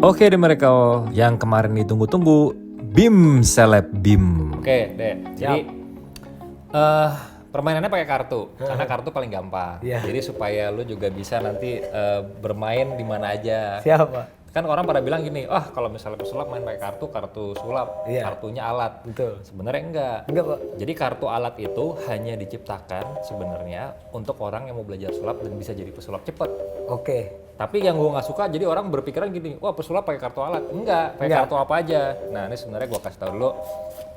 Oke deh mereka yang kemarin ditunggu-tunggu, BIM Seleb BIM. Oke deh, jadi permainannya pakai kartu, karena kartu paling gampang. Iya. Jadi supaya lu juga bisa nanti bermain di mana aja. Siap, Pak. Kan orang pada bilang gini, kalau misalnya pesulap main pakai kartu sulap, Iya. kartunya alat. Betul. Sebenarnya enggak. Enggak, Pak. Jadi kartu alat itu hanya diciptakan sebenarnya untuk orang yang mau belajar sulap dan bisa jadi pesulap cepat. Oke. Tapi yang gue nggak suka, jadi orang berpikiran gini, wah pesulap pakai kartu alat. Enggak, pakai Enggak. kartu apa aja. Nah ini sebenarnya gue kasih tau dulu,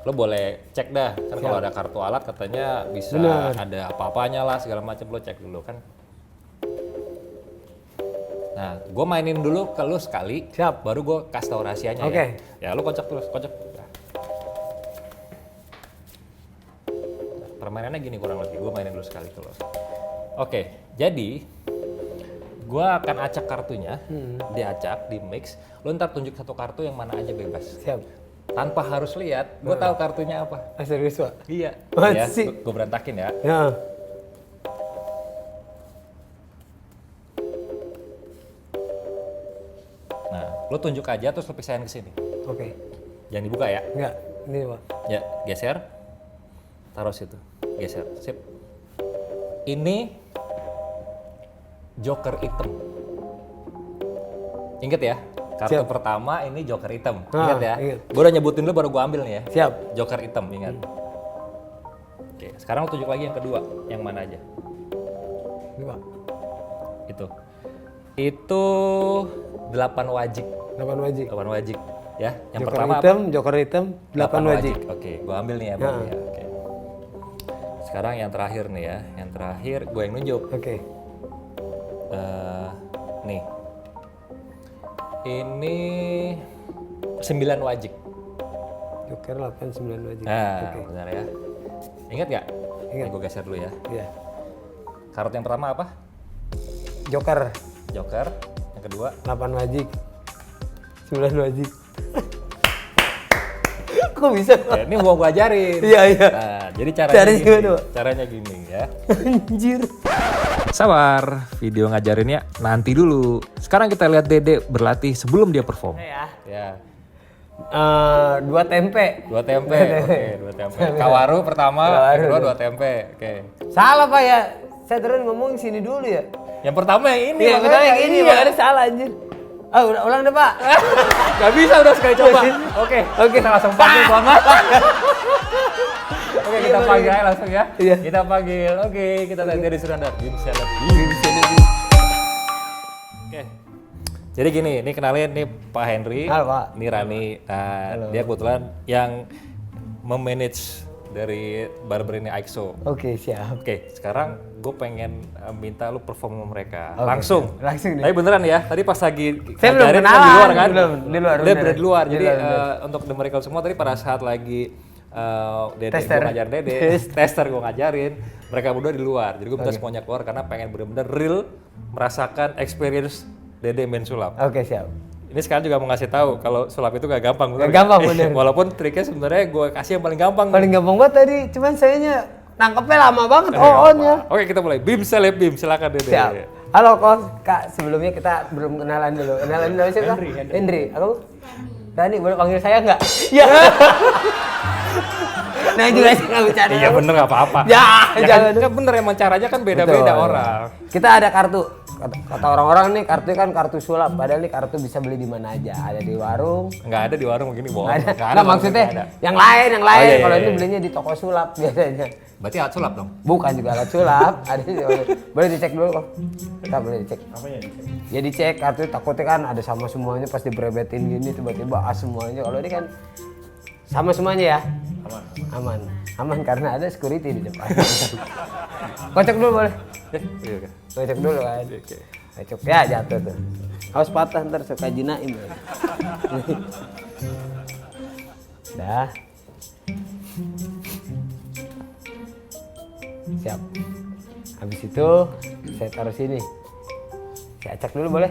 lo boleh cek dah. Kan kalau ada kartu alat katanya bisa Bener. ada apa-apanya lah, segala macam, lo cek dulu kan. Nah, gue mainin dulu ke lo sekali, Siap. baru gue kasih tau rahasianya Oke. ya. Ya lo kocok terus, kocok. Nah. Permainannya gini kurang lebih, gue mainin dulu sekali ke lo. Oke, jadi gue akan acak kartunya, diacak, di mix. Lo ntar tunjuk satu kartu yang mana aja bebas. Siap. Tanpa harus lihat, gue tahu kartunya apa. Serius, Pak? Iya. Masa Ya, sih? gue berantakin ya. Ya. Nah, lo tunjuk aja terus lo pisahin ke sini. Oke. Jangan dibuka ya. Enggak. Ini, Pak. Ya, geser. Taruh situ. Geser. Sip. Ini joker hitam. Ingat ya, kartu Siap. pertama ini joker hitam. Ah, Ingat ya. ingat. Gue udah nyebutin dulu baru gue ambil nih ya. Siap. Joker hitam, ingat. Oke, sekarang lo tunjuk lagi yang kedua. Yang mana aja? Ini, Pak. Itu 8 wajik. 8 wajik. 8 wajik. Ya, yang Joker pertama hitam, Joker hitam, 8 wajik. Oke, gue ambil nih ya baru ya. Oke. Sekarang yang terakhir nih ya. Yang terakhir gue yang nunjuk. Oke. Nih. Ini 9 wajik. Joker 8, 9 wajik. Nah, Oke. benar ya. Ingat nggak? Ingat. Gue geser dulu ya. Iya. Kartu yang pertama apa? Joker Joker. Yang kedua 8 wajik. 9 wajik. Kok bisa, Pak? ya, ini mau gue ajarin. Iya, iya. Nah, jadi caranya Caranya gini. gimana, Pak? Caranya gini ya. Anjir. Sabar, video ngajarinnya nanti dulu. Sekarang kita lihat Dede berlatih sebelum dia perform. Ya. Ya. 2 tempe. 2 tempe. Oke, 2 tempe. Kawaru pertama, Kawaru. yang kedua 2 tempe. Oke. Salah, Pak ya. Saya terus ngomong sini dulu ya. Yang pertama yang ini. Iya, makanya betul yang ini, iya. makanya salah anjir. Ah, ulang deh, Pak. Gak bisa udah sekali coba. Oke, kita langsung panggil banget. Oke, kita panggil aja langsung ya. Iya. Kita panggil. Oke, kita lihat dari Surandar. BIM Seleb. Oke. Jadi gini, ini kenalin nih Pak Henry. Halo, Pak. Ini Rani. Nah, dia kebetulan yang memanage dari barber ini Aixo. Oke, siap. Oke, sekarang gue pengen minta lu perform sama mereka. Oke, Langsung. siap. Langsung nih. Tapi beneran ya, tadi pas lagi Saya belum ngajarin kan kenalan. di luar kan? Belum, di luar, Dia beneran. di luar. Di Jadi luar, bener. untuk The Miracle semua tadi pada saat lagi Dede Tester. gue ngajarin Dede, tester gue ngajarin, mereka berdua di luar. Jadi gue minta semuanya keluar karena pengen bener-bener real merasakan experience Dede main sulap. Oke, siap. Ini sekarang juga mau ngasih tahu kalau sulap itu gak gampang. Gak gampang, bener. Walaupun triknya sebenarnya gue kasih yang paling gampang. Paling gampang banget tadi, cuman sayanya nangkepnya lama banget Nggak on-nya. apa-apa. Oke, kita mulai. BIM Seleb BIM, silakan Dede. Siap. Halo Kak, sebelumnya kita belum kenalan dulu. Kenalan dulu siapa? Henry. Aku Rani, boleh panggil saya nggak? Ya. Nah juga sih nggak bercanda. Iya bener nggak apa-apa. Ya, kan, jangan. kan bener emang caranya kan beda-beda Betul. orang. Kita ada kartu. Kata orang-orang nih kartu kan kartu sulap. Padahal nih kartu bisa beli di mana aja. Ada di warung. Nggak ada di warung begini bohong. Nggak ada. Nggak Nggak, maksudnya nggak ada. yang lain. Oh, iya, Kalau iya, ini iya. belinya di toko sulap biasanya. Berarti alat sulap dong. Bukan juga alat sulap. Ada sih. Boleh dicek dulu kok. Kita boleh dicek. Apanya? Ya dicek kartu takutnya kan ada sama semuanya pas diberebetin gini tiba-tiba semuanya. Kalau ini kan sama semuanya ya. Aman karena ada security di depan. Kocok dulu boleh. Iya kan. Kocok dulu kan. Oke. Kocok ya jatuh tuh. Awas patah ntar suka jinain. Dah. Siap. Habis itu saya taruh sini. Saya acak dulu boleh.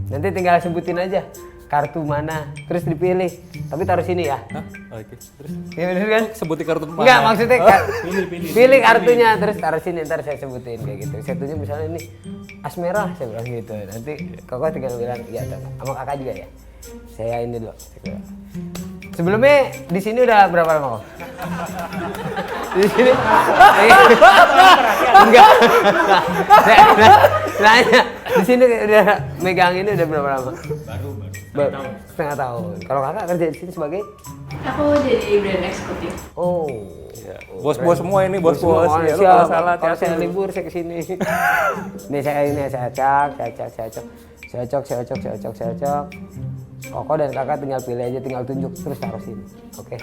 Nanti tinggal sebutin aja. kartu mana, terus dipilih. Tapi taruh sini ya. Hah? Oke. Terus Iya bener kan? sebutin kartu mana? Enggak, maksudnya pilih kartunya terus taruh sini, ntar saya sebutin kayak gitu. Saya tunjuk misalnya ini as merah, saya bilang gitu. Nanti kakak tinggal bilang iya atau enggak. Sama kakak juga ya. Saya ini dulu. Sebelumnya di sini udah berapa lama kok? Di sini? Enggak. Saya nanya, di sini udah megang ini udah berapa lama? Baru. Setengah tahun. Kalau kakak kerja di sini sebagai? Aku jadi brand eksekutif. Oh. Bos-bos semua ini, bos-bos. Semua Ya, lu siap. kalau salah Kalau hati-hati saya lu. libur saya kesini. Nih saya acak. Koko dan kakak tinggal pilih aja, tinggal tunjuk terus taruh sini. Oke.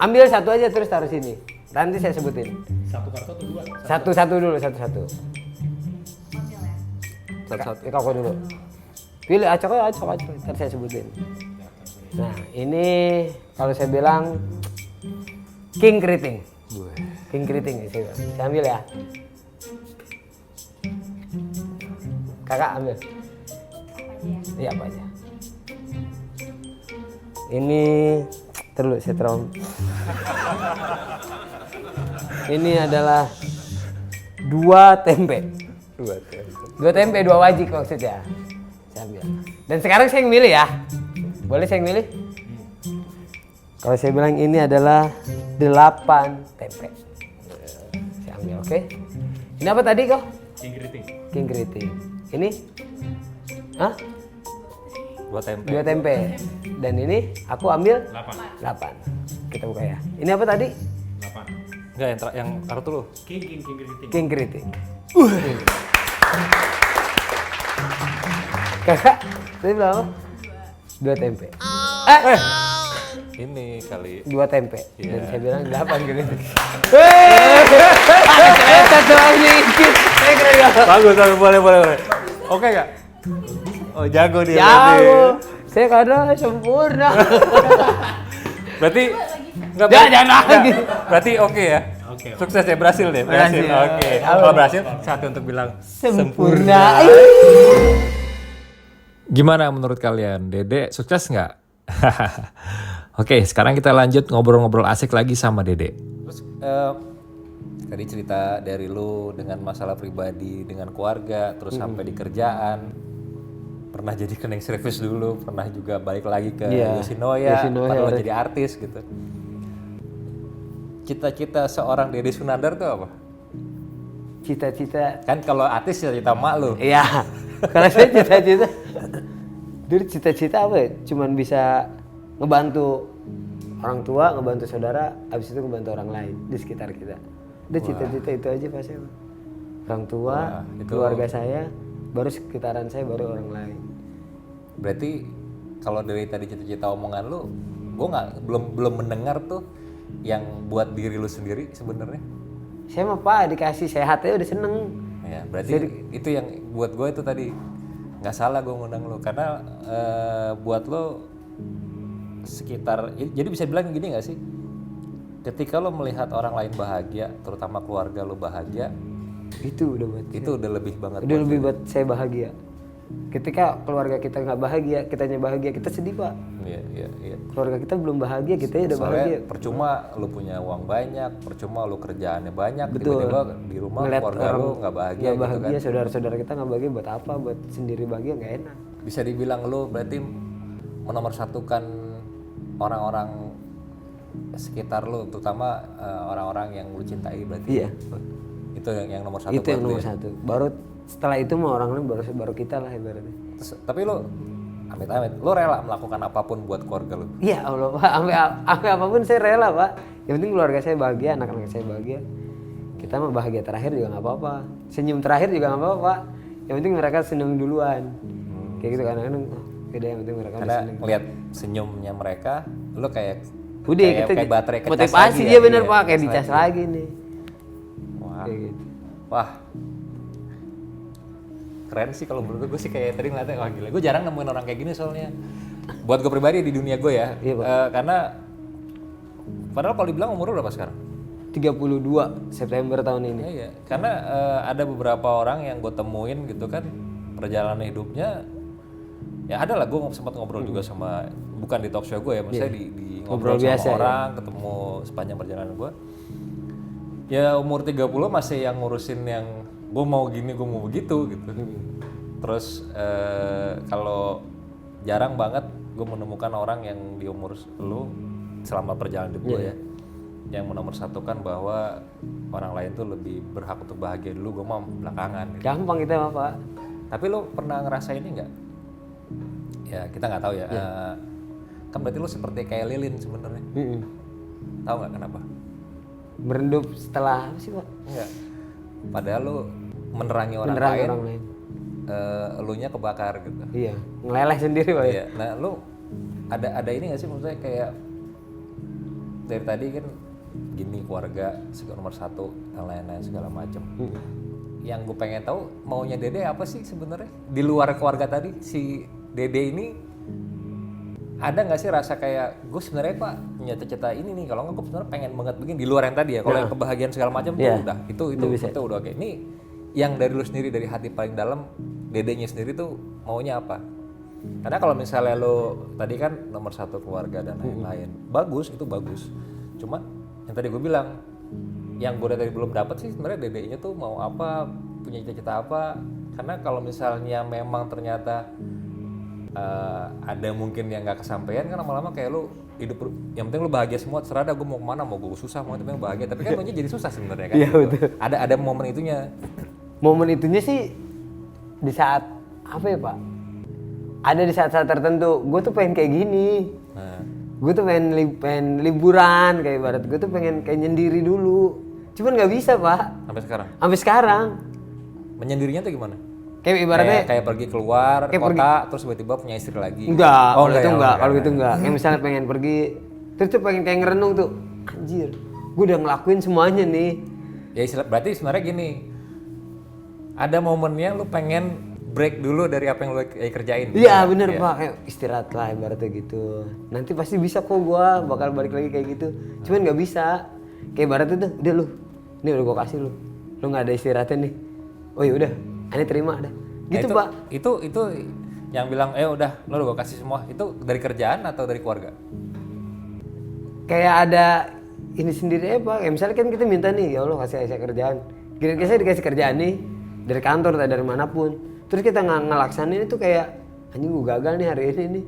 Ambil satu aja terus taruh sini. Nanti saya sebutin. Satu kartu atau dua? Satu-satu dulu, satu-satu. Satu-satu. Koko dulu. Pilih acak, ntar saya sebutin. Nah, ini kalau saya bilang King Keriting. King Keriting ya, saya ambil ya. Kakak ambil. Iya apa aja. Ini terus saya terom. Ini adalah 2 tempe. 2 tempe, 2 wajik maksudnya. Saya ambil. Dan sekarang saya yang milih ya. Boleh saya yang milih? Kalau saya bilang ini adalah 8 tempe. Saya ambil, oke. Ini apa tadi kok? King Keriting. King Keriting. Ini? Hah? 2 tempe. 2 tempe. Dan ini aku ambil 8. 8. Kita buka ya. Ini apa tadi? 8. Enggak, yang kartu lu. King Keriting. King Keriting. Kakak, tadi bilang apa? 2 tempe. Ini kali. 2 tempe. Iya. Dan saya bilang 8 keriting. Satu ini dikit. Keren ya. Bagus, boleh. Oke enggak? Oh, jago dia berarti. Jago. Saya kadang sempurna. Berarti enggak Jangan lagi. Berarti oke ya? Oke. Sukses ya, berhasil deh. Berhasil. Berhasil. Oke. Kalau berhasil, saatnya untuk bilang Sempurna. Gimana menurut kalian? Dede sukses nggak? Oke, sekarang kita lanjut ngobrol-ngobrol asik lagi sama Dede. Terus tadi cerita dari lu dengan masalah pribadi, dengan keluarga, terus sampai di kerjaan. Pernah jadi cleaning service dulu, pernah juga balik lagi ke Iya, Yoshinoya, Yoshinoya, padahal udah. jadi artis gitu. Cita-cita seorang Deddy Sunandar tuh apa? Cita-cita. Kan kalau artis cita-cita mak lu. Iya. Kalau saya cita-cita. Dulu cita-cita apa ya? Cuman bisa ngebantu orang tua, ngebantu saudara, habis itu ngebantu orang lain di sekitar kita. Udah cita-cita itu aja pasti. Orang tua, Wah, itu- keluarga saya, baru sekitaran saya, baru orang lain. Berarti kalau dari tadi cita-cita omongan lu, gua belum mendengar tuh yang buat diri lu sendiri sebenarnya. Saya mah Pak dikasih sehat aja udah seneng. Ya, berarti itu yang buat gue itu tadi nggak salah gue ngundang lu karena buat lo sekitar jadi bisa bilang gini nggak sih, ketika lo melihat orang lain bahagia, terutama keluarga lo bahagia, Itu udah buat itu udah lebih banget. udah lebih buat saya bahagia. Ketika keluarga kita nggak bahagia, kitanya bahagia, kita sedih Pak. Iya. Keluarga kita belum bahagia, kita udah bahagia. Soalnya percuma lo punya uang banyak, percuma lo kerjaannya banyak, Betul. tiba-tiba di rumah Ngeliat keluarga orang lo nggak bahagia, nggak gitu bahagia, kan. saudara-saudara kita nggak bahagia buat apa? Buat sendiri bahagia nggak enak. Bisa dibilang lo berarti menomorsatukan orang-orang sekitar lo, terutama orang-orang yang lo cintai berarti. Iya. Itu yang nomor satu. Itu yang buat lu nomor ya? satu. Baru setelah itu mau orang lain baru kita lah ibaratnya. Terus, tapi lo amit-amit, lo rela melakukan apapun buat keluarga lo. Iya Allah Pak, sampai apapun saya rela Pak. Yang penting keluarga saya bahagia, anak-anak saya bahagia. Kita mah bahagia terakhir juga nggak apa-apa. Senyum terakhir juga nggak apa-apa Pak. Yang penting mereka seneng duluan. Kayak gitu kadang-kadang. Beda yang penting mereka udah Karena seneng. ngeliat senyumnya mereka, lo kayak Udah kayak kita baterai kecas motivasi lagi dia ya, bener iya, Pak, kayak kecas dicas lagi nih. Wah, Kayak gitu. wah, keren sih kalau menurut gue sih kayak tadi ngeliatnya wah gila. Gue jarang nemuin orang kayak gini soalnya. Buat gue pribadi di dunia gue ya, Iya, Pak. karena padahal kalau dibilang umur lo berapa sekarang? 32 September tahun ini. Iya, karena ada beberapa orang yang gue temuin gitu kan perjalanan hidupnya Ya ada lah, gue sempat ngobrol juga sama, bukan di talk show gue ya, maksudnya di ngobrol Ngobrol biasa sama ya? orang, ketemu sepanjang perjalanan gue. Ya umur 30 masih yang ngurusin yang gue mau gini, gue mau begitu gitu. Terus kalau jarang banget gue menemukan orang yang di umur lu selama perjalanan hidup gue ya, yang menomorsatukan bahwa orang lain tuh lebih berhak untuk bahagia dulu, gue mau belakangan. Gitu. Gampang kita mah Pak. Tapi lo pernah ngerasa ini nggak? Ya kita nggak tahu ya. Kan berarti lo seperti kayak lilin sebenarnya. Tahu nggak kenapa? Meredup setelah apa sih Pak? Enggak. Padahal lo menerangi orang Menerangi lain, orang lain. elunya kebakar gitu. Iya, ngeleleh sendiri Pak. Iya. Nah lo ada ini nggak sih, maksudnya kayak dari tadi kan gini keluarga nomor satu dan lain-lain segala macam. Yang gue pengen tahu maunya Dede apa sih sebenarnya di luar keluarga tadi, si Dede ini ada nggak sih rasa kayak gue sebenarnya Pak punya cita-cita ini nih, kalau nggak gue sebenarnya pengen banget begini di luar yang tadi ya, kalau yang kebahagiaan segala macam tuh udah itu udah oke. Ini yang dari lu sendiri, dari hati paling dalam Dedenya sendiri tuh maunya apa? Karena kalau misalnya lo tadi kan nomor satu keluarga dan lain-lain, bagus, itu bagus. Cuma yang tadi gue bilang, yang gue dari belum dapat sih sebenarnya Dedenya tuh mau apa, punya cita-cita apa. Karena kalau misalnya memang ternyata ada mungkin yang nggak kesampaian, kan lama-lama kayak lu hidup, yang penting lu bahagia semua, terserah dah gue mau kemana, mau gue susah, mau tapi bahagia. Tapi kan lu jadi susah sebenarnya kan. Iya betul. Ada momen itunya. Momen itunya sih di saat apa ya Pak? Ada di saat-saat tertentu, gue tuh pengen kayak gini. Nah. Gue tuh pengen liburan kayak ibarat, gue tuh pengen kayak nyendiri dulu. Cuman nggak bisa Pak. Sampai sekarang. Sampai sekarang. Menyendirinya tuh gimana? Kayak ibaratnya Kayak pergi keluar kayak kota, terus tiba-tiba punya istri lagi. enggak, Oh, kalau itu ya, enggak, oh, kalau itu enggak. Kayak misalnya pengen pergi, terus tuh pengen kayak ngerenung tuh, anjir, gue udah ngelakuin semuanya nih. Ya berarti sebenarnya gini, ada momennya lu pengen break dulu dari apa yang lu kerjain. Iya bener Pak, kayak istirahat lah ibaratnya gitu. Nanti pasti bisa kok gue bakal balik lagi kayak gitu. Cuman nggak bisa. Kayak ibaratnya tuh, udah lu, ini udah gue kasih lu nggak ada istirahatnya nih. Oh ya udah, ini terima dah. Gitu itu, Pak. Itu yang bilang, udah, lu udah gue kasih semua. Itu dari kerjaan atau dari keluarga? Kayak ada ini sendiri ya Pak. Kayak misalnya kan kita minta nih, ya Allah kasih saya kerjaan. Kira-kira saya dikasih kerjaan nih dari kantor atau dari manapun. Terus kita ngelaksanin itu kayak anjing gue gagal nih hari ini nih.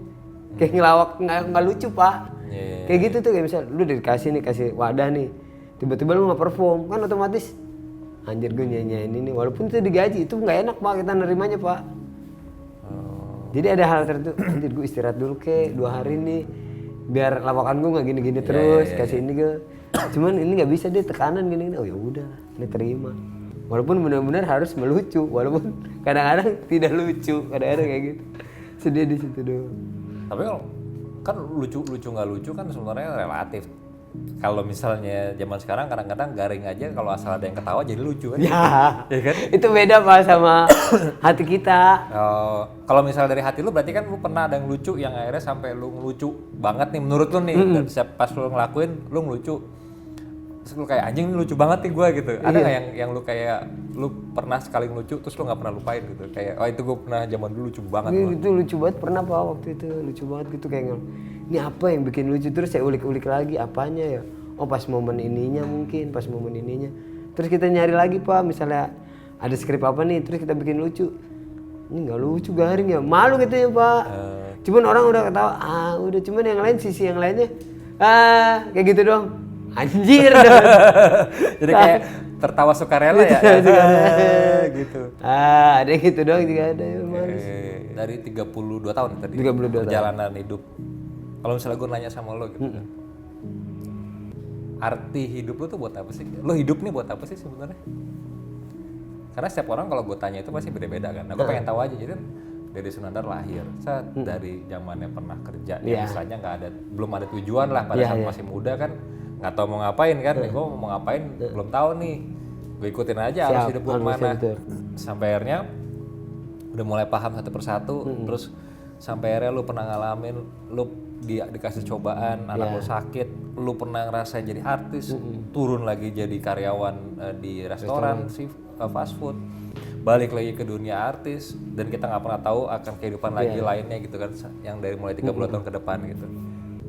Kayak ngelawak nggak lucu Pak. Kayak gitu tuh, kayak misal lu dikasih nih, kasih wadah nih. Tiba-tiba lu nggak perform, kan otomatis anjir gue nyanyiin ini, walaupun itu digaji itu nggak enak Pak kita nerimanya Pak. Jadi ada hal tertentu, anjir gue istirahat dulu ke 2 hari nih, biar lawakan gue nggak gini-gini terus, kasih ini ke. Cuman ini nggak bisa deh, tekanan gini-gini. Oh ya udah, ini terima. Walaupun benar-benar harus melucu, walaupun kadang-kadang tidak lucu, kadang-kadang kayak gitu. Sedih di situ doang. Tapi kalau kan lucu nggak lucu kan sebenarnya relatif. Kalau misalnya zaman sekarang kadang-kadang garing aja, kalau asal ada yang ketawa jadi lucu kan? Ya, kan? itu beda Pak sama hati kita. Kalau misalnya dari hati lu berarti kan lu pernah ada yang lucu yang akhirnya sampai lu ngelucu banget nih menurut lu nih. Dan pas lu ngelakuin lu ngelucu, terus lu kayak anjing ini lucu banget nih gue gitu. Ada nggak yang lu kayak lu pernah sekali ngelucu terus lu nggak pernah lupain gitu? Kayak itu gue pernah zaman dulu lucu banget. Itu lucu banget pernah Pak waktu itu, lucu banget gitu kayak ini apa yang bikin lucu, terus saya ulik-ulik lagi apanya ya. Oh pas momen ininya mungkin, pas momen ininya. Terus kita nyari lagi Pak, misalnya ada skrip apa nih, terus kita bikin lucu. Ini nggak lucu, garing ya, malu gitu ya Pak. Cuman orang udah ketawa, udah, cuman yang lain sisi yang lainnya, kayak gitu doang. Anjir dong. Jadi kayak tertawa sukarela ya. Gitu. Ada gitu doang juga ada ya. Dari 32 tahun tadi. 32 perjalanan hidup. Kalau misalnya gue nanya sama lo gitu. Arti hidup lo tuh buat apa sih? Lo hidup nih buat apa sih sebenarnya? Karena setiap orang kalau gue tanya itu pasti beda-beda kan. Nah, gue pengen tahu aja. Jadi Dede Sunandar lahir dari zamannya pernah kerja, misalnya belum ada tujuan lah pada saat masih muda kan, nggak tahu mau ngapain kan, gue mau ngapain belum tahu nih, gue ikutin aja harus hidup gue kemana, sampai akhirnya udah mulai paham satu persatu, terus sampai akhirnya lu pernah ngalamin, lu dikasih cobaan, anak lu sakit, lu pernah ngerasain jadi artis, turun lagi jadi karyawan di restoran, fast food. balik lagi ke dunia artis dan kita nggak pernah tahu akan kehidupan lagi lainnya gitu kan, yang dari mulai 30 tahun ke depan gitu.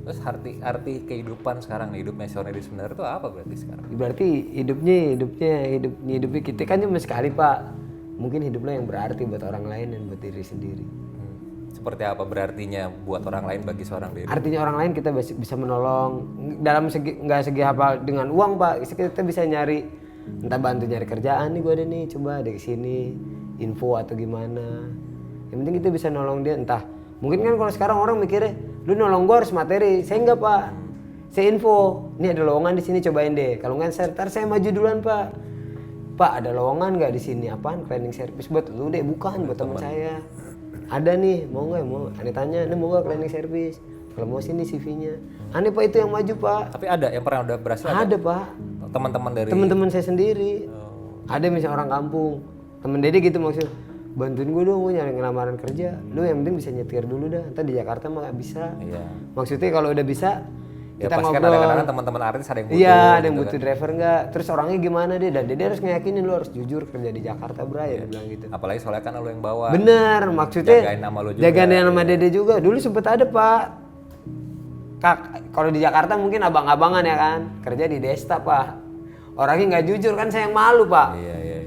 Terus arti kehidupan sekarang nih, hidupnya Sean Eddy sebenarnya itu apa berarti sekarang? Berarti hidupnya kita kan cuma sekali Pak. Mungkin hidup lo yang berarti buat orang lain dan buat diri sendiri. Seperti apa berartinya buat orang lain bagi seorang diri? Artinya orang lain kita bisa menolong dalam nggak segi apa dengan uang Pak. Kita bisa nyari, entah bantu nyari kerjaan nih, gue ada nih, coba dari sini info atau gimana. Yang penting kita bisa nolong dia, entah mungkin kan kalau sekarang orang mikirnya lu nolong gue harus materi. Saya enggak Pak, saya info, ini ada lowongan di sini, cobain deh. Kalau nggak ntar saya maju duluan Pak. Pak ada lowongan nggak di sini, apaan, cleaning service buat lu deh, bukan buat teman saya. Ada nih, mau nggak? Mau. Aneh tanya, ini mau nggak cleaning service? Kalau mau sini CV-nya. Aneh Pak, itu yang maju Pak. Tapi ada yang pernah udah berhasil? Ada Pak. Teman-teman dari Teman-teman saya sendiri. Ada misalnya orang kampung, temen Dede gitu maksud, bantuin gue dong, gue nyari lamaran kerja. Lu yang penting bisa nyetir dulu dah. Ntar di Jakarta mah nggak bisa. Iya. Maksudnya kalau udah bisa, Ya kita pasti kan ngobrol. ada kadang-kadang teman-teman artis ada yang butuh. Iya, ada yang gitu butuh kan. driver nggak? Terus orangnya gimana deh? Dan Dede harus ngeyakinin lu harus jujur kerja di Jakarta, bro, ya dia bilang gitu. Apalagi soalnya kan lu yang bawa. Bener, maksudnya Jagain nama lu juga. jagain nama Dede juga. Dulu sempet ada Pak. Kak, kalau di Jakarta mungkin abang-abangan ya kan, kerja di Desta Pak. Orangnya nggak jujur kan, saya yang malu Pak. Iya.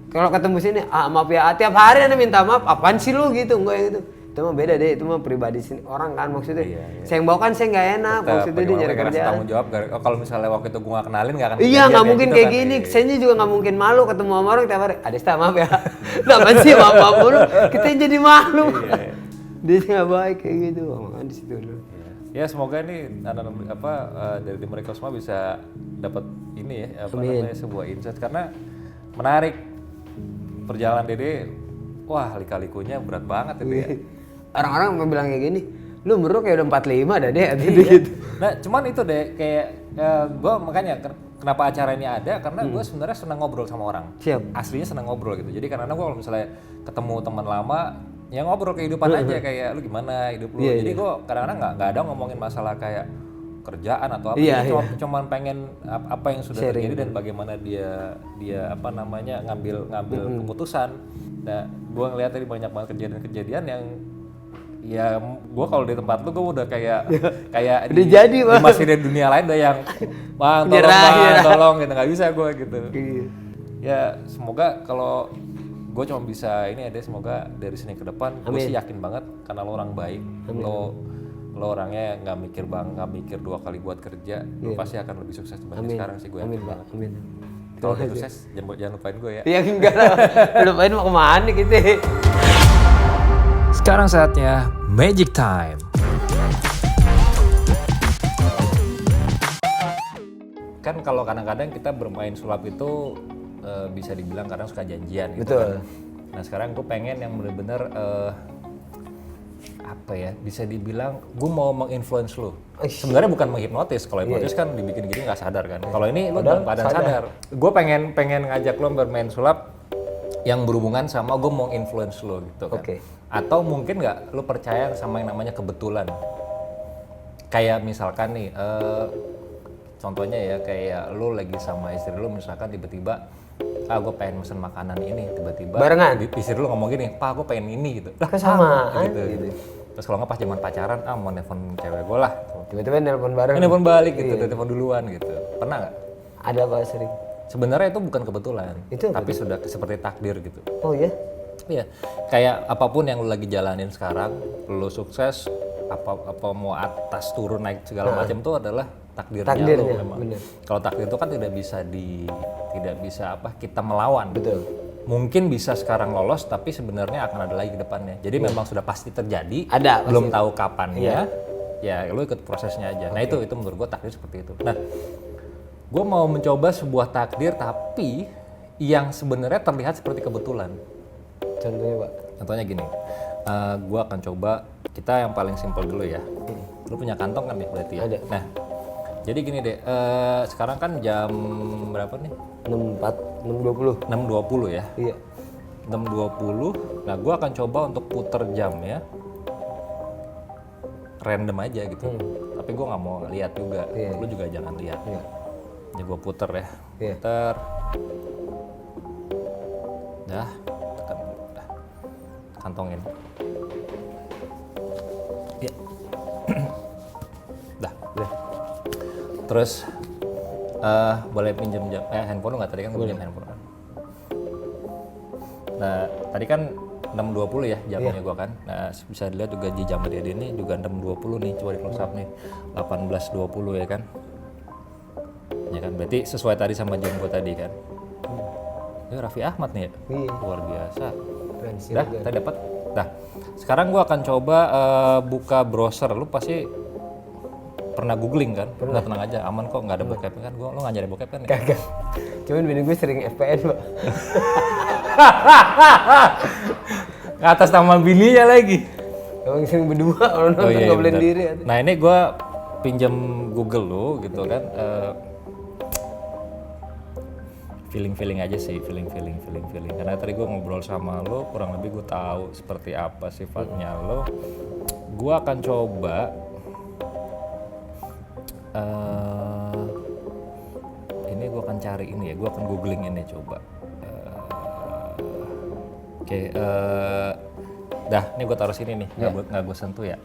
Kalau ketemu sini, maaf ya, tiap hari Anda minta maaf, apaan sih lu gitu, enggak gitu. Itu mah beda deh, itu mah pribadi sini orang kan maksudnya. Saya yang bawa kan saya nggak enak, maksudnya dia nyari kerjaan. Tanggung jawab. Kalau misalnya waktu itu gua nggak kenalin nggak akan. Iya, nggak mungkin kayak gini. Saya juga nggak mungkin malu ketemu sama orang tiap hari. Adesta maaf ya. Nah, apaan sih maaf dulu, kita jadi malu. Dia nggak baik kayak gitu, makanya di situ dulu. Ya semoga ini dari mereka semua bisa dapat ini ya namanya sebuah insight, karena menarik perjalanan Dede. Wah, lika-likunya berat banget itu ya. Orang-orang mau bilang kayak gini, lu umur lu kayak udah 45 dah deh gitu. Nah cuman itu deh kayak gue makanya kenapa acara ini ada, karena gue sebenarnya senang ngobrol sama orang. Siap. Aslinya senang ngobrol gitu. Jadi karena gue kalau misalnya ketemu teman lama, ya ngobrol kehidupan aja, kayak lu gimana hidup lu. Jadi gue kadang-kadang nggak ada ngomongin masalah kayak kerjaan atau apa. Cuman pengen apa yang sudah terjadi dan bagaimana dia apa namanya ngambil keputusan. Nah, gue ngeliat tadi banyak banget kejadian-kejadian yang ya gue kalau di tempat lu gue udah kayak udah jadi Bang. masih di dunia lain udah yang bang tolong gitu, nggak bisa gue gitu. Ya semoga kalau gue cuma bisa ini ada, semoga dari sini ke depan gue sih yakin banget karena lo orang baik. Lo orangnya nggak mikir dua kali buat kerja, lo pasti akan lebih sukses dibanding sekarang sih, gue yakin banget. Amin. Kalau udah sukses jangan lupain gue ya. Ya enggak lah, lupain mau kemana gitu. Sekarang saatnya Magic Time. Kan kalau kadang-kadang kita bermain sulap itu bisa dibilang kadang suka janjian gitu. Betul. Kan. Nah sekarang gue pengen yang bener-bener bisa dibilang gue mau menginfluence lu. Sebenarnya bukan menghipnotis. Kalau hipnotis kan dibikin gini nggak sadar kan. Kalau ini lu dalam keadaan sadar. Gue pengen ngajak lu bermain sulap yang berhubungan sama gue mau influence lu gitu kan. Atau mungkin nggak lu percaya sama yang namanya kebetulan. Kayak misalkan nih, contohnya ya kayak lu lagi sama istri lu misalkan tiba-tiba gue pengen mesen makanan ini, tiba-tiba barengan istri lu ngomong gini, Pak gue pengen ini gitu. Lah sama gitu. Terus kalau nggak pas zaman pacaran, mau nelfon cewek gue lah. Tiba-tiba nelpon bareng. Nelpon balik gitu, telepon duluan gitu. Pernah nggak? Ada Pak sering. Sebenarnya itu bukan kebetulan, tapi betul. sudah seperti takdir gitu. Oh iya? Iya, kayak apapun yang lu lagi jalanin sekarang, lu sukses, apa mau atas turun naik segala macam itu adalah takdirnya lu memang. Kalau takdir itu kan tidak bisa kita melawan. Betul. Mungkin bisa sekarang lolos, tapi sebenarnya akan ada lagi ke depannya. Jadi memang sudah pasti terjadi. Ada. Belum tahu kapannya. Ya, lu ikut prosesnya aja. Nah itu menurut gua takdir seperti itu. Nah, gua mau mencoba sebuah takdir, tapi yang sebenarnya terlihat seperti kebetulan. Contohnya Pak? Contohnya gini, gue akan coba, kita yang paling simpel dulu ya. Lu punya kantong kan nih berarti ya? Ada. Nah, jadi gini deh, sekarang kan jam berapa nih? 6.20 ya? Iya. 6.20, nah gue akan coba untuk puter jam ya. Random aja gitu, tapi gue nggak mau lihat juga, lu juga jangan lihat. Ya gue puter ya, puter. Dah. kantongin. Ya. Dah. Terus boleh pinjam handphone lu nggak? Tadi kan gue pinjam handphone kan. Nah tadi kan 6.20 ya jamnya gua kan. Nah bisa dilihat juga di jam Dede ini juga 6.20 nih, coba di close up nih 18.20 ya kan. Ya kan berarti sesuai tadi sama jam gua tadi kan. Ini Raffi Ahmad nih ya. Luar biasa. Dah, kita dapat. Dah. Sekarang gua akan coba buka browser. Lu pasti pernah googling kan? Nggak, tenang aja, aman kok, nggak ada bokep kan? Lu nggak nyari bokep kan? Ya? Kagak. Cuman bini gue sering FPN, Pak. Atas nama bininya lagi. Emang sering berdua, orang nonton iya, nggak boleh bener. diri. Nah ini gue pinjam Google lu gitu kan. Feeling aja sih, feeling. Karena tadi gue ngobrol sama lo, kurang lebih gue tahu seperti apa sifatnya lo. Gue akan coba ini gue akan cari ini ya, gue akan googling ini coba. Oke, dah, ini gue taruh sini nih, nggak gue sentuh ya.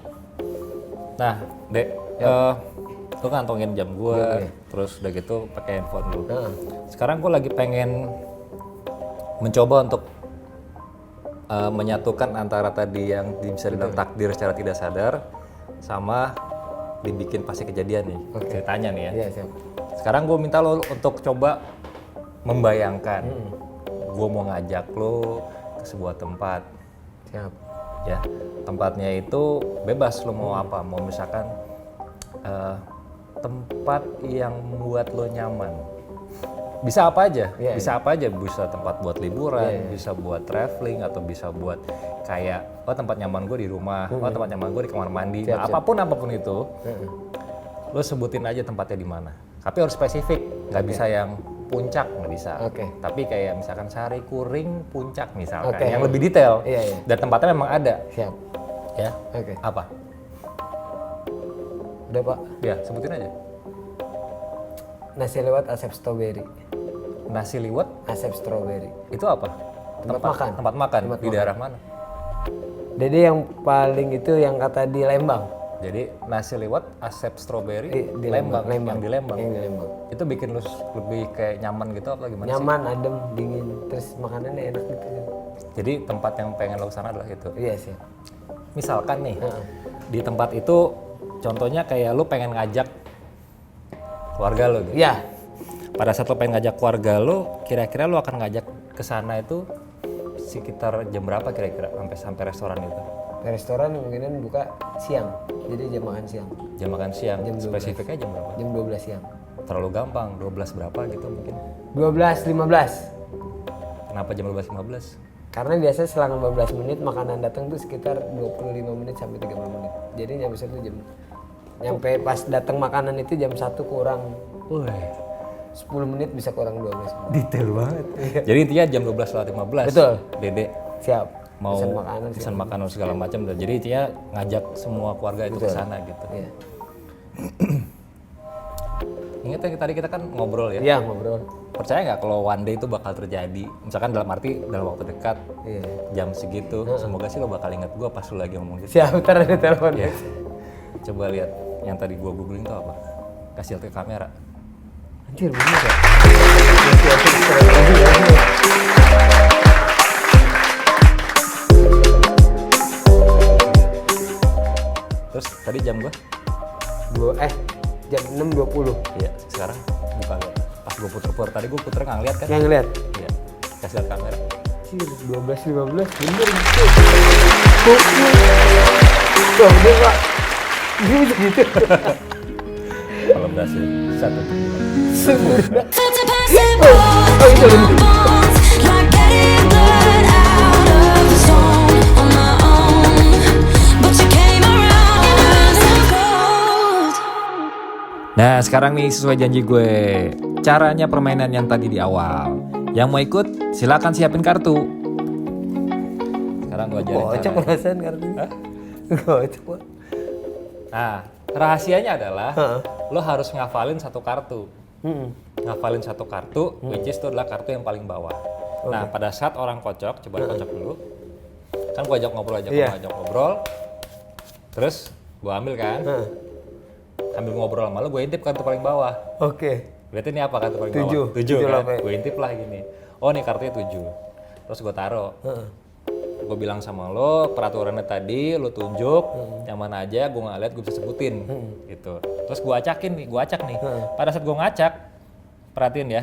Nah, Dek, lu kantongin jam gue, terus udah gitu pakai handphone lu. Sekarang gue lagi pengen mencoba untuk menyatukan antara tadi yang bisa dibilang takdir secara tidak sadar, sama dibikin pasti kejadian nih, ceritanya nih ya. Iya, siap. Sekarang gue minta lo untuk coba membayangkan, gue mau ngajak lo ke sebuah tempat. Siap. Ya, tempatnya itu bebas lo mau apa, mau misalkan tempat yang membuat lo nyaman. Bisa apa aja, bisa tempat buat liburan, bisa buat traveling, atau bisa buat kayak tempat nyaman gue di rumah, tempat nyaman gue di kamar mandi. Nah, apapun itu, lo sebutin aja tempatnya di mana. Tapi harus spesifik, nggak bisa yang puncak, nggak bisa. Tapi kayak misalkan Sari Kuring Puncak misalkan, yang lebih detail. Dan tempatnya memang ada. Siap. Ya. Apa? Udah, Pak. Ya, sebutin aja. Nasi lewat Asep Strawberry. Nasi liwet, Asep Strawberry. itu apa? Tempat makan. Di daerah mana? Dede yang paling itu yang kata di Lembang. Jadi nasi liwet, Asep Strawberry, Di Lembang. Lembang. Yang di Lembang. Yang di Lembang. Itu bikin lu lebih kayak nyaman gitu apa gimana sih? Nyaman, adem, dingin, terus makanannya enak gitu. Jadi tempat yang pengen lo kesana adalah itu. Iya sih. Misalkan nih, di tempat itu contohnya kayak lu pengen ngajak keluarga lo gitu. Iya. Pada saat lo pengen ngajak keluarga lo, kira-kira lo akan ngajak ke sana itu sekitar jam berapa kira-kira sampai restoran itu? Restoran kemungkinan buka siang. Jadi jam makan siang. Jam makan siang. Jam 12. Spesifiknya jam berapa? Jam 12 siang. Terlalu gampang, 12 berapa gitu mungkin. 12.15. Kenapa jam 12.15? Karena biasanya selang 15 menit makanan datang tuh sekitar 25 menit sampai 30 menit. Jadi nyampe situ nyampe pas datang makanan itu jam 1 kurang. 10 menit bisa kurang 12 menit. Detail banget. Jadi intinya jam 12.15. Betul. Dede Siap. mau pesan makanan segala macam. Jadi intinya ngajak semua keluarga itu ke sana gitu. Iya. Ingat ya tadi kita kan ngobrol ya. Iya, ngobrol. Percaya nggak kalau one day itu bakal terjadi? Misalkan dalam arti dalam waktu dekat, jam segitu. Semoga sih lo bakal ingat gue pas lo lagi ngomong gitu. Siap, ntar ada telepon. Ya. Coba lihat yang tadi gue googling tuh apa? Kasih lihat ke kamera. Anjir, bener ya? Terus tadi jam gue? Jam 6.20. Iya, sekarang buka lihat. Pas gue puter-puter, tadi gue puter nggak ngeliat kan? Yang ngeliat? Iya, kasih lihat kamera. Anjir, 12.15, bener gitu. Tuh, udah Pak. Ini bisa gitu. Kalau berhasil, satu. Sempurna. Oh, itu Nah sekarang nih sesuai janji gue, caranya permainan yang tadi di awal. Yang mau ikut silakan siapin kartu. Sekarang gue ajarin Kocak caranya. perasaan kartunya. Kocak Pak. Nah, rahasianya adalah lo harus ngafalin satu kartu. Ngafalin satu kartu, which is itu adalah kartu yang paling bawah. Nah, pada saat orang kocok, coba kocok dulu. Kan gue ajak ngobrol, Iya. ajak ngobrol. Terus gue ambil kan. Ambil ngobrol sama lo, gue intip kartu paling bawah. Oke. Berarti ini apa kartu paling 7. bawah? 7 7 kan? lah, Pak. Gue intip lah gini. Oh nih kartunya 7. Terus gue taruh. Gue bilang sama lo, peraturannya tadi lo tunjuk yang mana aja, gue nggak lihat gue bisa sebutin gitu. Terus gue acak nih. Pada saat gue ngacak, perhatiin ya,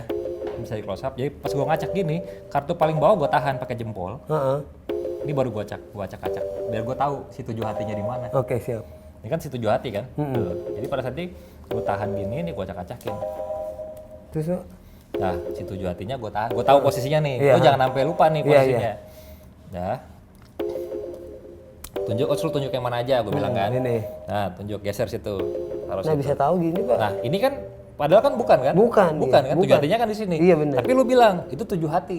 bisa di close up. Jadi pas gue ngacak gini, kartu paling bawah gue tahan pakai jempol. Ini baru gue acak-acak biar gue tahu si 7 hatinya di mana. Oke, siap. Ini kan si 7 hati kan. Tuh. Jadi pada saat ini gue tahan gini, nih gue acak-acakin. Terus Pak? Nah, si 7 hatinya gue tahan. Gue tahu posisinya nih. Iya. Lo jangan sampai lupa nih Iya, posisinya. Nah, tunjuk yang mana aja, gue bilang kan. Ini. Nah, tunjuk geser situ. Taruh Nah, situ. bisa tahu gini, Pak. Nah, ini kan padahal kan bukan kan? Bukan, Bukan iya. kan? 7 Bukan. hatinya kan di sini. Iya, benar. Tapi lu bilang itu 7 hati.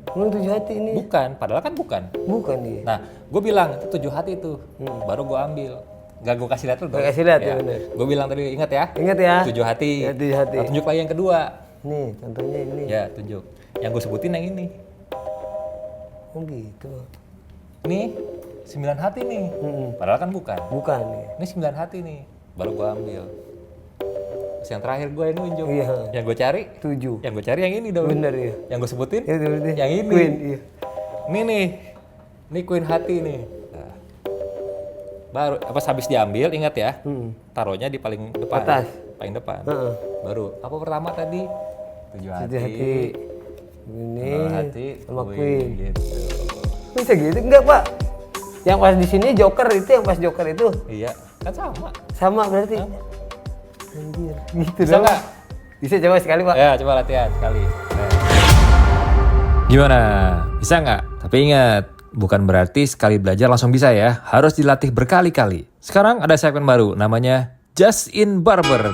Emang 7 hati ini? Bukan, padahal kan bukan. Bukan dia. Nah, gue bilang itu 7 hati itu. Baru gue ambil. Gak gue kasih lihat lu dong. Gak kasih lihat, ya, bener. Gue bilang tadi, ingat ya. Ingat ya? 7 hati. Ya, 7 hati. Nah, tunjuk lagi yang kedua. Nih, contohnya ini. Ya, tunjuk. Yang gue sebutin yang ini. Oh gitu. Nih, 9 hati nih. Padahal kan bukan. Bukan nih. Ini 9 hati nih. Baru gue ambil. Terus yang terakhir gue yang nunjuk. Iya. Yang gue cari. 7. Yang gue cari yang ini dong. Bener ya. Yang gue sebutin. Itu berarti. Yang ini. Queen, iya. Ini nih. Ini queen hati nih. Nah. Baru pas habis diambil, ingat ya. Taruhnya di paling depan. Atas. Paling depan. Heeh. Baru apa pertama tadi? 7 hati. 7 hati. Ini 0 hati sama Queen. gitu. Bisa gitu enggak, Pak? Yang pas di sini Joker itu, yang pas Joker itu Iya, kan sama. sama berarti. Anjir, gitu Bisa dong. nggak? Bisa coba sekali, Pak. Ya, coba latihan sekali. Nah. Gimana? Bisa nggak? Tapi ingat, bukan berarti sekali belajar langsung bisa ya. Harus dilatih berkali-kali. Sekarang ada segmen baru, namanya Just in Barber.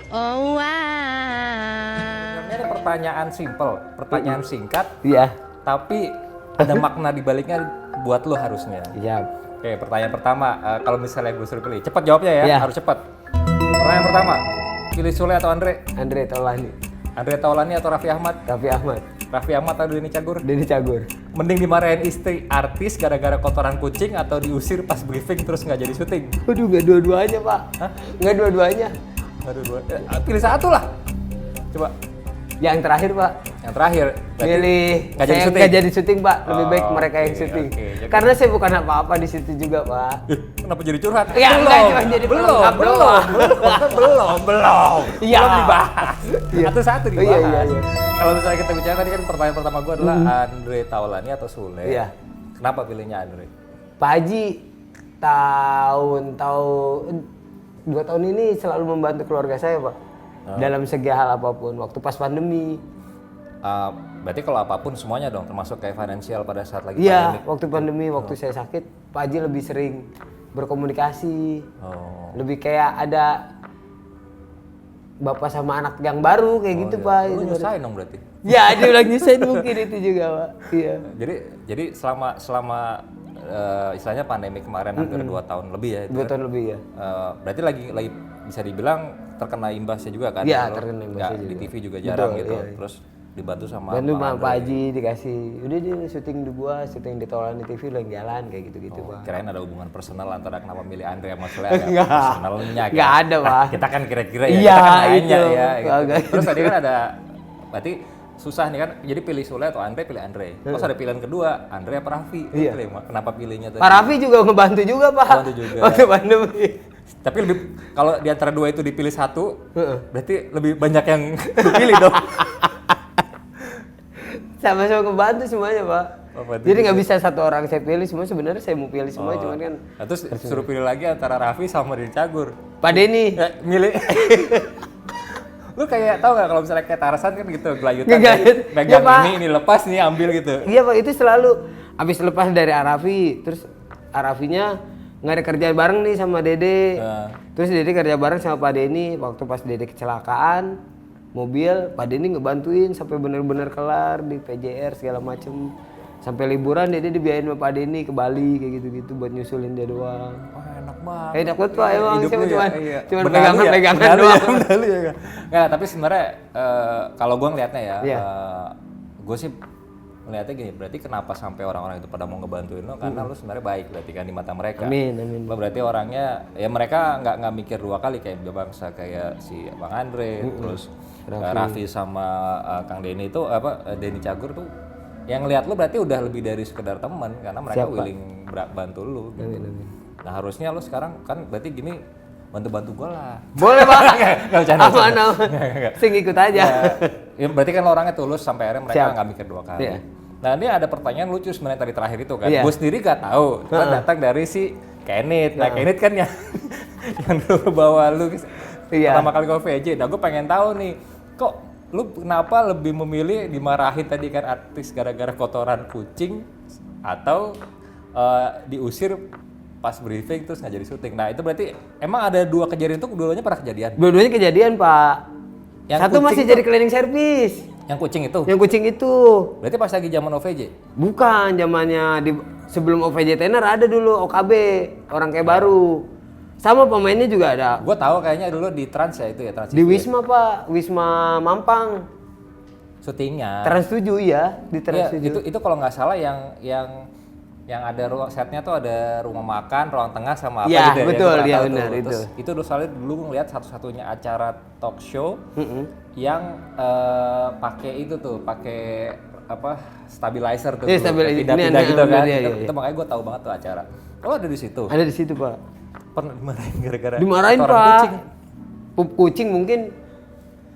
Oh wow. Sebenarnya ada pertanyaan simple, pertanyaan singkat, Iya. tapi ada makna di baliknya buat lo harusnya. Iya. Oke, pertanyaan pertama, kalau misalnya gue suruh pilih, cepat jawabnya ya, Iya. harus cepat. Pertanyaan pertama, pilih Sule atau Andre? Andre Taulani, Andre Taulani atau Raffi Ahmad? Raffi Ahmad, Raffi Ahmad atau Denny Cagur? Denny Cagur. Mending dimarahin istri artis gara-gara kotoran kucing atau diusir pas briefing terus nggak jadi syuting? Waduh, nggak dua-duanya, Pak. Hah? Nggak dua-duanya. Aduh, pilih satu lah. Coba. Yang terakhir, Pak. Yang terakhir. berarti Milih nggak jadi saya syuting? nggak jadi syuting, Pak. Lebih Oh, baik mereka yang oke, syuting. oke. Jadi- Karena saya bukan apa-apa di situ juga, Pak. Kenapa jadi curhat? Ya, enggak, cuma jadi pelengkap doang. belum. Iya. Belum dibahas. Iya. Satu-satu Oh, dibahas. iya, iya. Kalau misalnya kita bicara tadi kan pertanyaan pertama gue adalah Andre Taulani atau Sule. Iya. Kenapa pilihnya Andre? Pak Haji tahun 2 tahun ini selalu membantu keluarga saya, Pak. Dalam segi hal apapun. Waktu pas pandemi. Berarti kalau apapun semuanya dong, termasuk kayak finansial pada saat lagi Iya, pandemi. waktu pandemi, waktu saya sakit, Pak Haji lebih sering berkomunikasi. Oh. Lebih kayak ada bapak sama anak yang baru kayak gitu, Pak. Lu nyusahin dong berarti. Ya, dia bilang nyusahin mungkin itu juga, Pak. Iya. Jadi selama istilahnya pandemi kemarin hampir 2 tahun lebih ya itu. 2 tahun lebih ya. Berarti lagi bisa dibilang terkena imbasnya juga kan? Iya, Lo terkena imbasnya nggak, di juga. TV juga jarang Betul, gitu. iya, iya. Terus dibantu sama Dan lu Bang sama Andre. Pak Haji dikasih, udah dia syuting di gua, syuting di Taulani TV lo yang jalan kayak gitu-gitu, Pak. Kirain ada hubungan personal antara kenapa milih Andre sama Sule Enggak. personalnya kan? Enggak ada, Pak. Kita kan kira-kira ya, Iya, kita kan nanya itu. ya. Gitu. Agak Terus tadi kan ada, berarti susah nih kan, jadi pilih Sule atau Andre, pilih Andre. Terus ada pilihan kedua, Andre apa Raffi? Lu Iya. pilih, kenapa pilihnya tadi? Pak Raffi juga ngebantu juga, Pak. Ngebantu juga. Waktu pandemi. Tapi lebih, kalau di antara dua itu dipilih satu, berarti lebih banyak yang dipilih dong. Sama-sama ngebantu semuanya, Pak. Oh, berarti Jadi nggak bisa satu orang saya pilih semua, sebenarnya saya mau pilih semua, cuman kan Nah, terus suruh pilih lagi antara Raffi sama Denny Cagur. Pak Denny. Milih. Lu kayak tau gak kalau misalnya kayak Tarzan kan gitu gelayutan, Ngegelayut. megang Ya, Pak. ini lepas nih ambil gitu. Iya, Pak, itu selalu habis lepas dari Arafi, terus Arafinya nggak ada kerja bareng nih sama Dede. Nah. Terus Dede kerja bareng sama Pak Denny. Waktu pas Dede kecelakaan mobil, Pak Denny ngebantuin sampai bener-bener kelar di PJR segala macem. Sampai liburan Dede dibiayain sama Pak Denny ke Bali kayak gitu-gitu buat nyusulin dia doang. Wah, enak banget. Enak banget, Pak, emang Hidup siapa lu ya, cuman iya. cuman Benalu ya, pegangan-pegangan benalu doang. ya, benalu ya. Nggak, tapi sebenarnya kalau gue ngelihatnya ya, Iya. gue sih melihatnya gini, berarti kenapa sampai orang-orang itu pada mau ngebantuin lo karena lo sebenarnya baik berarti kan di mata mereka. Amin. Lo berarti orangnya ya mereka nggak mikir dua kali kayak bangsa kayak si Bang Andre, terus Raffi sama Kang Denny itu Denny Cagur tuh yang ngeliat lo berarti udah lebih dari sekedar teman karena mereka willing bantu lo. Gitu. Nah harusnya lo sekarang kan berarti gini bantu gue lah. Boleh Pak. Nggak bercanda. Aman. Sing ikut aja. Ya, berarti kan lo orangnya tulus sampai akhirnya mereka nggak mikir dua kali. Iya. Nah ini ada pertanyaan lucu sebenarnya tadi terakhir itu kan. Iya. Gue sendiri gak tahu. Itu datang dari si Kenneth. Nah Kenneth kan yang dulu bawa lu pertama kali ke VJ. Nah gue pengen tahu nih, kok lu kenapa lebih memilih dimarahin tadi kan artis gara-gara kotoran kucing atau diusir pas briefing terus nggak jadi syuting. Nah itu berarti emang ada dua kejadian itu dua-duanya pernah kejadian? Dua-duanya kejadian Pak. Yang Satu masih kucing jadi cleaning service. Yang kucing itu? Yang kucing itu. Berarti pas lagi zaman OVJ? Bukan, zamannya sebelum OVJ Tenar ada dulu OKB, orang kayak baru. Sama pemainnya juga ada. Gue tahu kayaknya dulu di Trans ya itu ya Trans. Di Wisma Pak, Wisma Mampang. Syutingnya. Trans 7 ya, di Trans 7. Itu kalau nggak salah yang ada ruang setnya tuh ada rumah makan, ruang tengah sama apa ya, gitu betul, ya. ya Terus benar itu soalnya dulu ngeliat satu-satunya acara talk show yang pakai itu tuh, pakai stabilizer tuh. Iya, stabilizer. Pindah-pindah gitu kan. Iya. Itu makanya gue tahu banget tuh acara. Kalau ada di situ. Ada di situ Pak. Pernah dimarahin gara-gara Dimarahin kotoran Pak. kucing. Pup kucing mungkin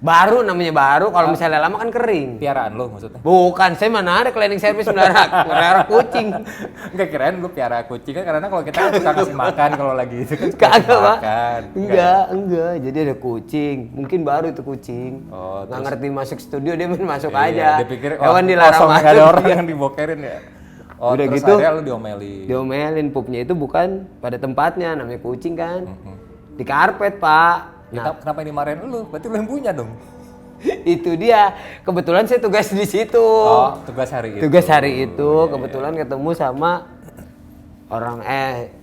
baru namanya baru, kalau misalnya lama kan kering. Piaraan lo maksudnya? Bukan, saya mana ada cleaning service melihara kucing. Enggak, kirain lu piara kucing kan karena kalau kita kan suka kasih makan kalau lagi itu kan suka Kagak kasih Pak. makan. Enggak. Jadi ada kucing. Mungkin baru itu kucing. Oh, nggak ngerti masuk studio dia main masuk Iya, aja. dia pikir Hewan dilarang kosong, masuk. nggak ada orang yang dibokerin ya. Oh, Udah terus gitu, akhirnya lu diomelin. Diomelin pupnya itu bukan pada tempatnya, namanya kucing kan. Di karpet Pak. Nah Kenapa yang dimarahin lu? Berarti lu yang punya dong. itu dia. Kebetulan saya tugas di situ. Oh, tugas hari itu. Tugas hari itu kebetulan ketemu sama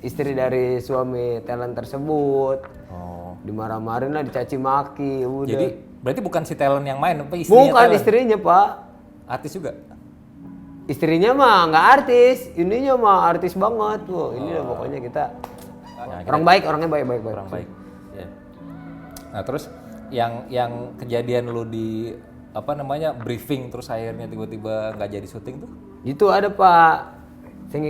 istri dari suami talent tersebut. Oh. Dimarah-marahin lah, dicaci maki, udah. Jadi berarti bukan si talent yang main, apa istrinya Bukan talent? istrinya Pak. Artis juga. Istrinya mah nggak artis, ininya mah artis banget. Wah, ini lah pokoknya kita orang baik, orangnya baik. Orang baik. Ya. Nah, terus yang kejadian lu di briefing terus akhirnya tiba-tiba nggak jadi syuting tuh? Itu ada Pak. Saya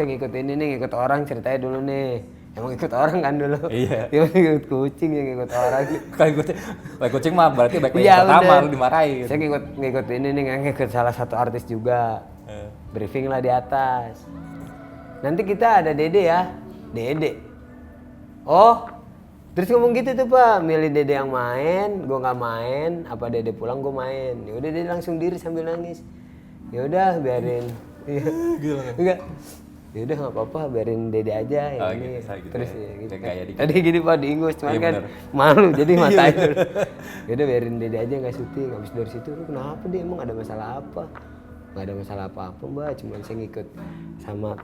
ngikut ini nih, ngikut orang ceritanya dulu nih. Emang ikut orang kan dulu. Iya. Dia ngikut kucing, yang ngikut orang. Baik kucing mah berarti baik Iya, pertama bener. lu dimarahin. Saya ngikut ini nih, ngikut salah satu artis juga. Briefing lah di atas. Nanti kita ada Dede ya. Dede. Oh, terus ngomong gitu tuh Pak, milih Dede yang main, gua nggak main, apa Dede pulang gua main. Ya udah Dede langsung diri sambil nangis. Ya udah biarin. Enggak. Ya udah nggak apa-apa, biarin Dede aja ya ini. Gitu Terus ya. ya, gitu. Kayak gaya dikit. Tadi gini Pak diingus, cuman Iya, kan bener. malu jadi matain dulu. Ya udah biarin Dede aja nggak syuting. Habis dari situ, lu kenapa dia emang ada masalah apa? Nggak ada masalah apa-apa Mbak, cuman saya ngikut sama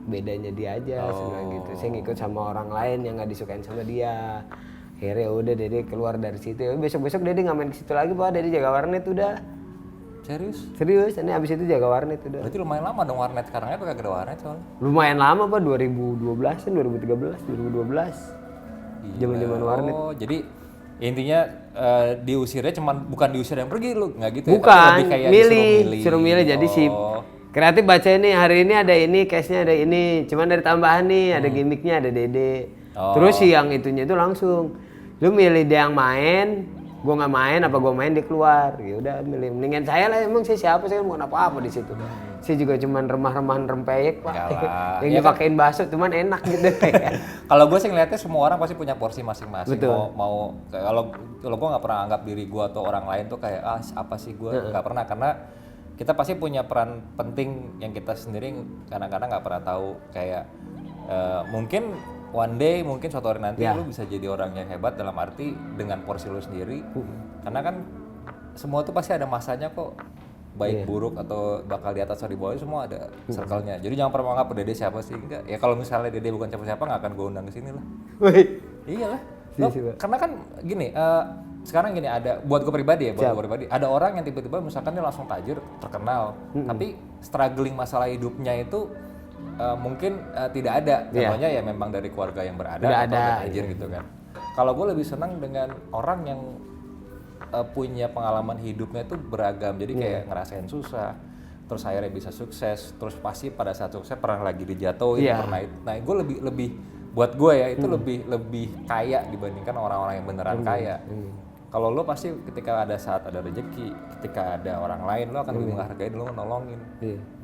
bedanya dia aja, saya bilang gitu. Saya ngikut sama orang lain yang nggak disukain sama dia. Akhirnya udah Dede keluar dari situ. Besok-besok Dede nggak main ke situ lagi Pak, Dede jaga warnet udah. Serius, ini abis itu jaga warnet udah. Berarti lumayan lama dong warnet sekarang ya, kagak ada warnet soalnya. Lumayan lama Pak, 2012-an, 2013, 2012. Zaman-zaman warnet. Oh, jadi intinya diusirnya bukan diusir yang pergi lu, nggak gitu ya? Tapi Bukan, lebih kayak suruh milih. Jadi si kreatif baca ini, hari ini ada ini, case-nya ada ini. Cuman dari tambahan nih, ada gimmicknya, ada Dede. Terus si yang itunya itu langsung, lu milih dia yang main, gua nggak main, apa gua main dia keluar. Ya udah milih, mendingan saya lah, emang saya siapa, saya bukan apa-apa di situ. Saya juga cuman remah-remahan rempeyek Pak. Enggak lah. Yang Ya dipakein bakso, cuman enak gitu. Kalau gue sih ngeliatnya semua orang pasti punya porsi masing-masing. Betul. Mau kalau gue nggak pernah anggap diri gue atau orang lain tuh kayak apa sih gue, nggak pernah, karena kita pasti punya peran penting yang kita sendiri kadang-kadang nggak pernah tahu. Kayak mungkin one day, mungkin suatu hari nanti lu bisa jadi orang yang hebat dalam arti dengan porsi lu sendiri. Karena kan semua tuh pasti ada masanya kok. Baik buruk atau bakal di atas atau di bawah, semua ada circle-nya. Jadi jangan pernah menganggap Dede siapa sih, enggak. Ya kalau misalnya Dede bukan siapa-siapa nggak akan gue undang ke sini lah. Iyalah. Karena kan gini, sekarang gini ada buat gue pribadi ya, ada orang yang tiba-tiba misalkan dia langsung tajir, terkenal, tapi struggling masalah hidupnya itu mungkin tidak ada. Contohnya ya memang dari keluarga yang berada Tidak atau ada, tajir gitu kan. Kalau gue lebih senang dengan orang yang punya pengalaman hidupnya itu beragam, jadi kayak ngerasain susah, terus akhirnya bisa sukses, terus pasti pada saat sukses pernah lagi dijatuhin, pernah itu. Nah, gue lebih buat gue ya itu lebih kaya dibandingkan orang-orang yang beneran kaya. Kalau lo pasti ketika ada saat ada rezeki, ketika ada orang lain lo akan lebih menghargai, lo nolongin,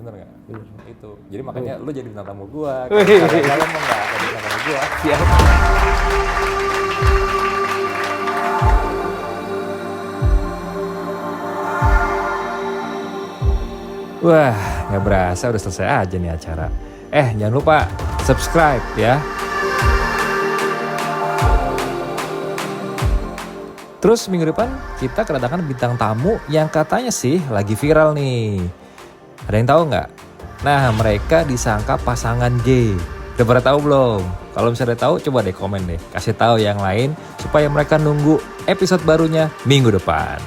bener nggak? Itu. Jadi makanya lo jadi bintang tamu gue. Kalau lo nggak jadi bintang tamu gue. Wah, nggak berasa udah selesai aja nih acara. Jangan lupa subscribe ya. Terus minggu depan kita kedatangan bintang tamu yang katanya sih lagi viral nih. Ada yang tahu nggak? Nah, mereka disangka pasangan gay. Udah pada tahu belum? Kalau misalnya tahu, coba deh komen deh. Kasih tahu yang lain supaya mereka nunggu episode barunya minggu depan.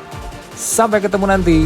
Sampai ketemu nanti.